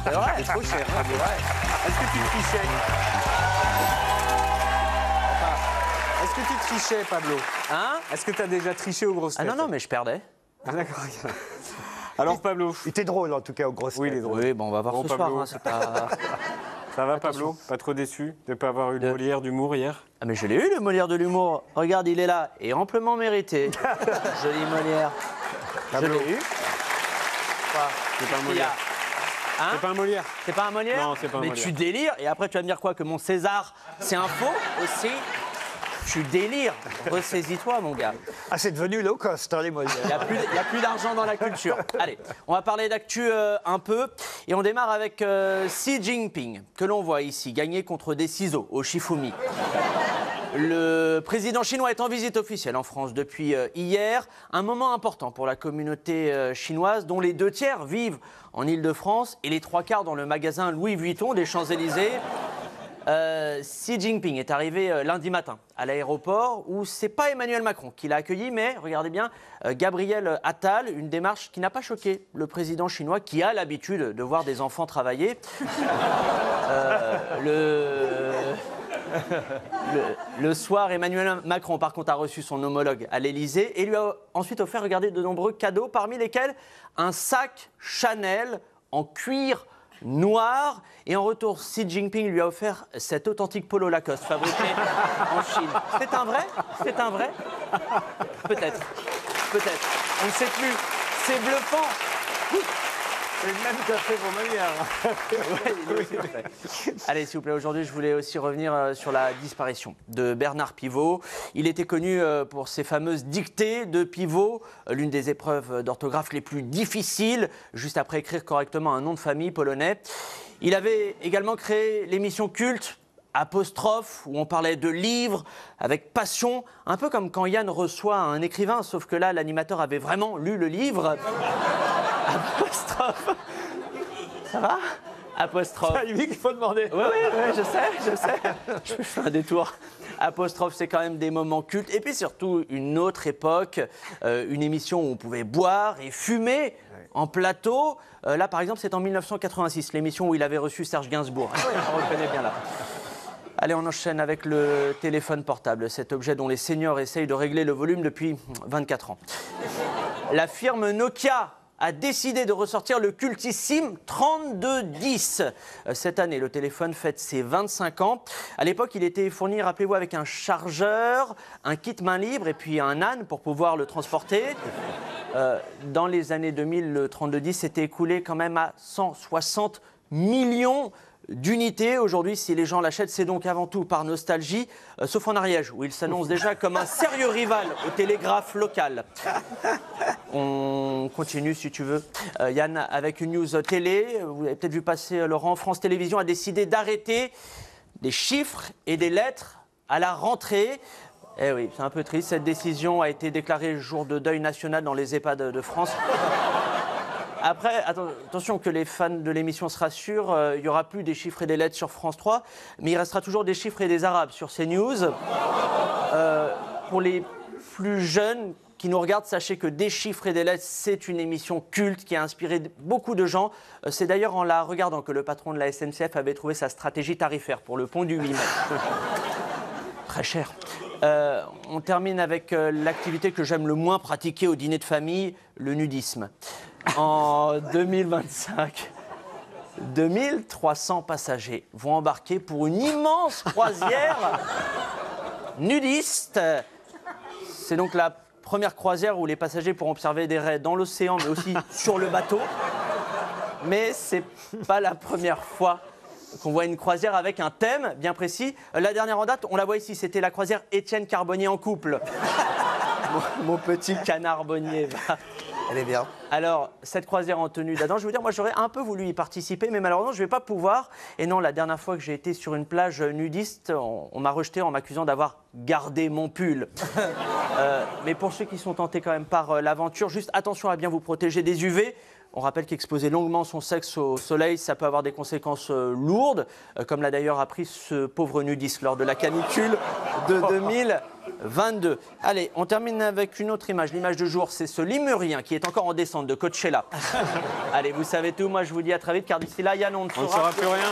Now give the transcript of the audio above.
C'est vrai, c'est trop cher. Est-ce que tu trichais? Enfin, est-ce que tu trichais, Pablo? Hein? Est-ce que tu as déjà triché aux grosses têtes? Ah non, mais je perdais. Ah d'accord. Alors, Pablo? Il était drôle, en tout cas, aux grosses Oui, il est têtes. drôle. Oui, bon, on va voir Bon, ce soir. Pablo. Hein, c'est pas... Ça va, Pablo? Pas trop déçu de ne pas avoir eu le Molière d'humour hier? Ah, mais je l'ai eu, le Molière de l'humour. Regarde, il est là, et amplement mérité. Joli Molière. Je l'ai eu. Quoi? C'est pas un Il y Molière. a- Hein? C'est pas un Molière? C'est pas un Molière? Non, c'est pas un Mais Molière. tu délires, et après tu vas me dire quoi? Que mon César, c'est un faux aussi? Tu délires. Ressaisis-toi, mon gars. Ah, c'est devenu low cost, hein, les Molières. Il n'y a plus d'argent dans la culture. Allez, on va parler d'actu un peu. Et on démarre avec Xi Jinping, que l'on voit ici, gagner contre des ciseaux au Shifumi. Le président chinois est en visite officielle en France depuis hier. Un moment important pour la communauté chinoise, dont les 2/3 vivent en Île-de-France et les 3/4 dans le magasin Louis Vuitton des Champs-Élysées. Xi Jinping est arrivé lundi matin à l'aéroport où c'est pas Emmanuel Macron qui l'a accueilli, mais regardez bien, Gabriel Attal, une démarche qui n'a pas choqué le président chinois qui a l'habitude de voir des enfants travailler. Le soir, Emmanuel Macron, par contre, a reçu son homologue à l'Élysée et lui a ensuite offert, regardez, de nombreux cadeaux, parmi lesquels un sac Chanel en cuir noir. Et en retour, Xi Jinping lui a offert cet authentique polo Lacoste fabriqué en Chine. C'est un vrai? C'est un vrai? Peut-être. Peut-être. On ne sait plus. C'est bluffant. C'est le même qu'a fait vos Molières. Allez, s'il vous plaît, aujourd'hui, je voulais aussi revenir sur la disparition de Bernard Pivot. Il était connu pour ses fameuses dictées de Pivot, l'une des épreuves d'orthographe les plus difficiles, juste après écrire correctement un nom de famille polonais. Il avait également créé l'émission culte Apostrophe, où on parlait de livres avec passion, un peu comme quand Yann reçoit un écrivain, sauf que là, l'animateur avait vraiment lu le livre. Apostrophe. Ça va? Apostrophe. C'est à lui qu'il faut demander. Oui, je sais. Je fais un détour. Apostrophe, c'est quand même des moments cultes. Et puis surtout, une autre époque, une émission où on pouvait boire et fumer en plateau. Là, par exemple, c'est en 1986, l'émission où il avait reçu Serge Gainsbourg. On reconnaît bien là. Allez, on enchaîne avec le téléphone portable, cet objet dont les seniors essayent de régler le volume depuis 24 ans. La firme Nokia a décidé de ressortir le cultissime 3210. Cette année, le téléphone fête ses 25 ans. À l'époque, il était fourni, rappelez-vous, avec un chargeur, un kit main libre et puis un âne pour pouvoir le transporter. Dans les années 2000, le 3210 s'était écoulé quand même à 160 millions d'unités. Aujourd'hui, si les gens l'achètent, c'est donc avant tout par nostalgie, sauf en Ariège, où il s'annonce déjà comme un sérieux rival au télégraphe local. On continue, si tu veux. Yann, avec une news télé, vous avez peut-être vu passer, Laurent, France Télévisions a décidé d'arrêter des chiffres et des lettres à la rentrée. Eh oui, c'est un peu triste. Cette décision a été déclarée jour de deuil national dans les EHPAD de France. Après, attention que les fans de l'émission se rassurent, il n'y aura plus des chiffres et des lettres sur France 3, mais il restera toujours des chiffres et des arabes sur CNews. Pour les plus jeunes qui nous regardent, sachez que Des chiffres et des lettres, c'est une émission culte qui a inspiré beaucoup de gens. C'est d'ailleurs en la regardant que le patron de la SNCF avait trouvé sa stratégie tarifaire pour le pont du 8 mètres. Très cher. On termine avec l'activité que j'aime le moins pratiquer au dîner de famille, le nudisme. En 2025, 2300 passagers vont embarquer pour une immense croisière nudiste. C'est donc la première croisière où les passagers pourront observer des raies dans l'océan, mais aussi sur le bateau. Mais c'est pas la première fois qu'on voit une croisière avec un thème bien précis. La dernière en date, on la voit ici, c'était la croisière Étienne Carbonnier en couple. Mon petit canard bonnier. Elle est bien. Alors, cette croisière en tenue d'Adam, je veux dire, moi j'aurais un peu voulu y participer, mais malheureusement je ne vais pas pouvoir. Et non, la dernière fois que j'ai été sur une plage nudiste, on m'a rejeté en m'accusant d'avoir gardé mon pull. Mais pour ceux qui sont tentés quand même par l'aventure, juste attention à bien vous protéger des UV. On rappelle qu'exposer longuement son sexe au soleil, ça peut avoir des conséquences lourdes, comme l'a d'ailleurs appris ce pauvre nudiste lors de la canicule de 2022. Allez, on termine avec une autre image. L'image du jour, c'est ce Limurien qui est encore en descente de Coachella. Allez, vous savez tout. Moi, je vous dis à très vite, car d'ici là, Yann, on ne On ne saura plus rien.